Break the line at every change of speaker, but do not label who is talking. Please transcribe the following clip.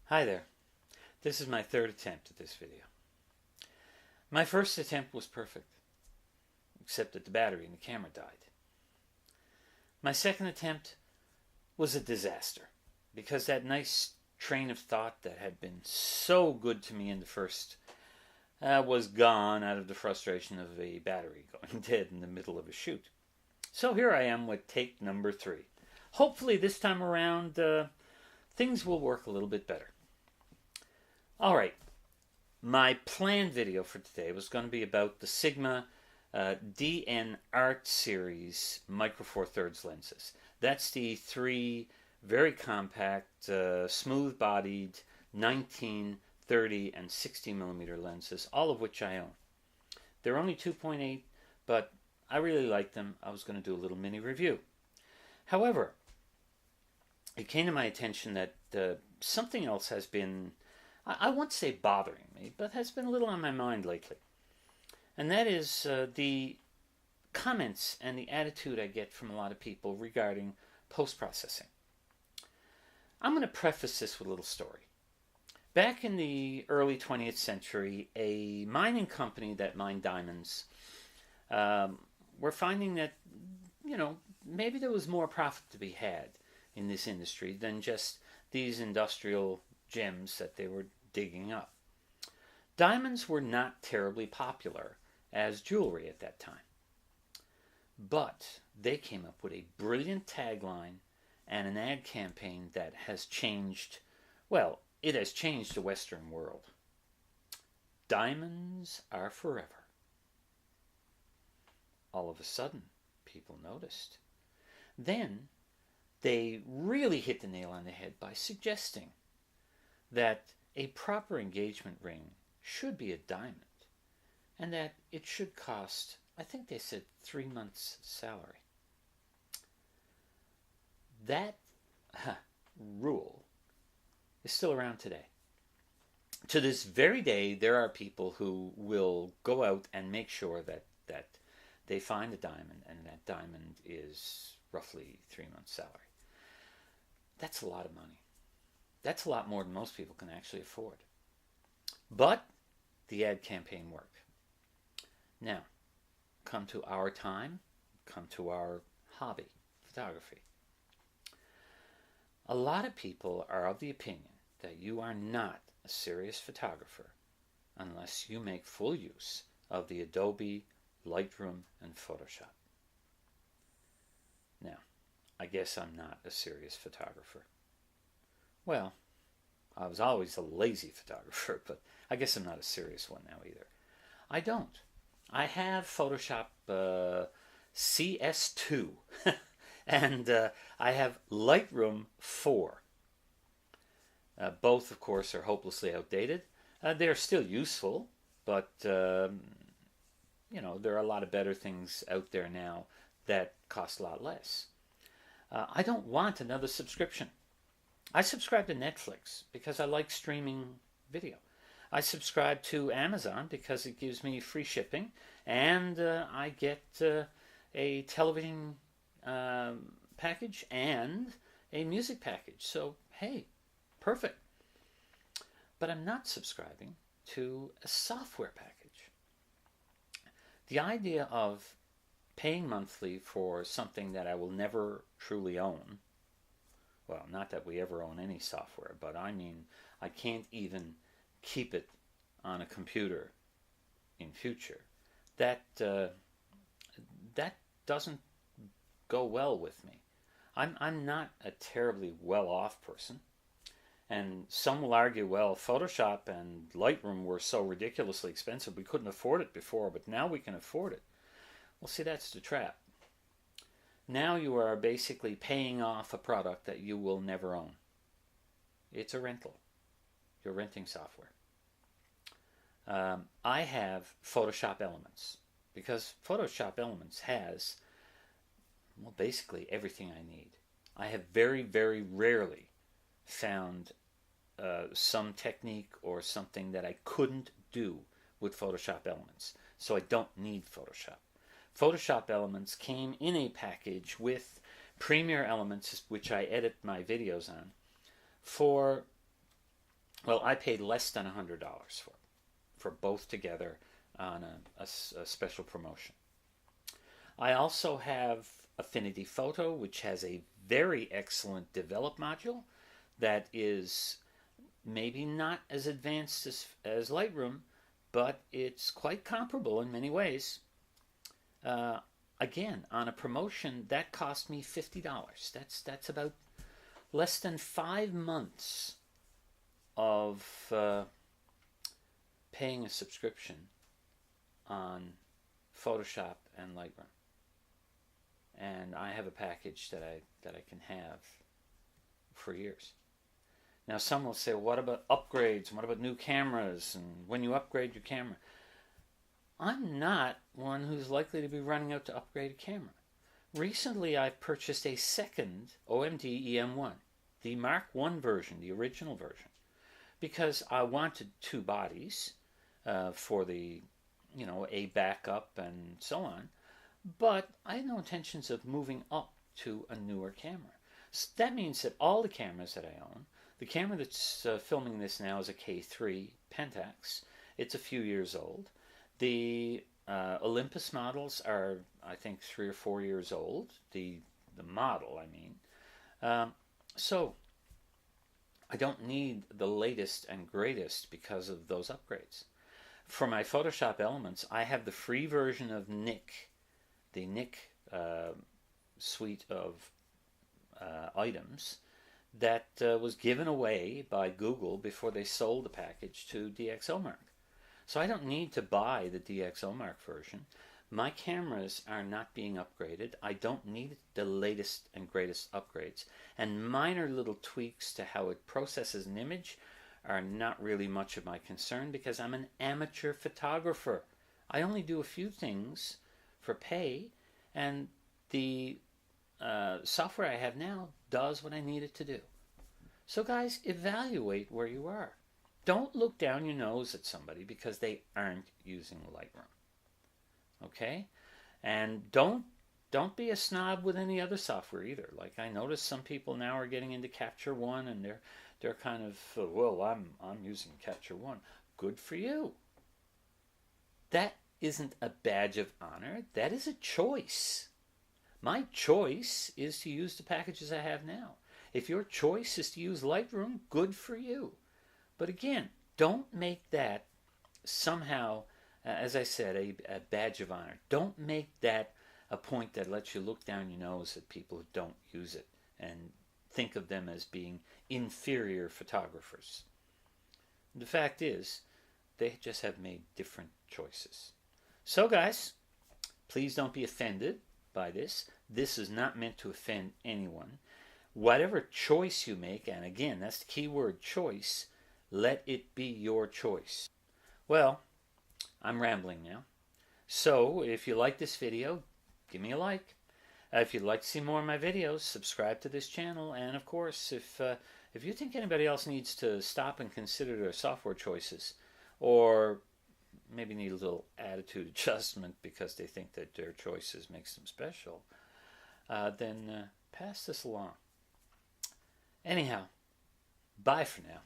Hi there. This is my third attempt at this video. My first attempt was perfect, except that the battery in the camera died. My second attempt was a disaster, because that nice train of thought that had been so good to me in the first was gone out of the frustration of a battery going dead in the middle of a shoot. So here I am with take number 3. Hopefully this time around things will work a little bit better. Alright, my planned video for today was going to be about the Sigma DN Art Series Micro Four Thirds lenses. That's the 3 very compact, smooth-bodied 19, 30, and 60mm lenses, all of which I own. They're only 2.8, but I really like them. I was going to do a little mini review. However, it came to my attention that something else has been, I won't say bothering me, but has been a little on my mind lately. And that is the comments and the attitude I get from a lot of people regarding post-processing. I'm going to preface this with a little story. Back in the early 20th century, a mining company that mined diamonds were finding that, maybe there was more profit to be had in this industry than just these industrial gems that they were digging up. Diamonds were not terribly popular as jewelry at that time. But they came up with a brilliant tagline and an ad campaign that has changed, well, it has changed the Western world. Diamonds are forever. All of a sudden, people noticed. Then they really hit the nail on the head by suggesting that a proper engagement ring should be a diamond and that it should cost, I think they said, 3 months' salary. That rule is still around today. To this very day, there are people who will go out and make sure that they find a diamond, and that diamond is roughly 3 months' salary. That's a lot of money. That's a lot more than most people can actually afford. But the ad campaign worked. Now, come to our time, come to our hobby, photography. A lot of people are of the opinion that you are not a serious photographer unless you make full use of the Adobe, Lightroom, and Photoshop. Now, I guess I'm not a serious photographer. Well, I was always a lazy photographer, but I guess I'm not a serious one now either. I don't. I have Photoshop CS2 and I have Lightroom 4. Both, of course, are hopelessly outdated. They're still useful, but there are a lot of better things out there now that cost a lot less. I don't want another subscription. I subscribe to Netflix because I like streaming video. I subscribe to Amazon because it gives me free shipping, and I get a television package and a music package. So, hey, perfect. But I'm not subscribing to a software package. The idea of paying monthly for something that I will never truly own, well, not that we ever own any software, but I mean, I can't even keep it on a computer in future. That doesn't go well with me. I'm not a terribly well-off person. And some will argue, well, Photoshop and Lightroom were so ridiculously expensive we couldn't afford it before, but now we can afford it. Well, see, that's the trap. Now you are basically paying off a product that you will never own. It's a rental. You're renting software. I have Photoshop Elements because Photoshop Elements has, well, basically everything I need. I have very, very rarely found some technique or something that I couldn't do with Photoshop Elements. So I don't need Photoshop. Photoshop Elements came in a package with Premiere Elements, which I edit my videos on, for Well, I paid less than $100 for both together on a special promotion. I also have Affinity Photo, which has a very excellent develop module that is maybe not as advanced as Lightroom, but it's quite comparable in many ways. Again, on a promotion, that cost me $50. That's about less than 5 months of paying a subscription on Photoshop and Lightroom. And I have a package that I can have for years. Now some will say, well, what about upgrades? And what about new cameras? And when you upgrade your camera? I'm not one who's likely to be running out to upgrade a camera. Recently I've purchased a second OMD EM1, the Mark I version, the original version, because I wanted 2 bodies for the, a backup and so on. But I had no intentions of moving up to a newer camera. So that means that all the cameras that I own, the camera that's filming this now is a K3 Pentax. It's a few years old. The Olympus models are, I think, 3 or 4 years old. The model, I mean. So I don't need the latest and greatest because of those upgrades. For my Photoshop elements, I have the free version of Nik, the Nik suite of items that was given away by Google before they sold the package to DxOMark. So I don't need to buy the DxOMark version. My cameras are not being upgraded. I don't need the latest and greatest upgrades. And minor little tweaks to how it processes an image are not really much of my concern because I'm an amateur photographer. I only do a few things for pay, and the software I have now does what I need it to do. So guys, evaluate where you are. Don't look down your nose at somebody because they aren't using Lightroom. Okay? And don't be a snob with any other software either. Like I notice some people now are getting into Capture One and they're kind of, well, I'm using Capture One. Good for you. That isn't a badge of honor. That is a choice. My choice is to use the packages I have now. If your choice is to use Lightroom, good for you. But again, don't make that somehow, as I said, a badge of honor. Don't make that a point that lets you look down your nose at people who don't use it and think of them as being inferior photographers. The fact is, they just have made different choices. So guys, please don't be offended by this. This is not meant to offend anyone. Whatever choice you make, and again, that's the key word, choice, let it be your choice. Well, I'm rambling now. So, if you like this video, give me a like. If you'd like to see more of my videos, subscribe to this channel. And of course, if you think anybody else needs to stop and consider their software choices, or maybe need a little attitude adjustment because they think that their choices makes them special, then pass this along. Anyhow, bye for now.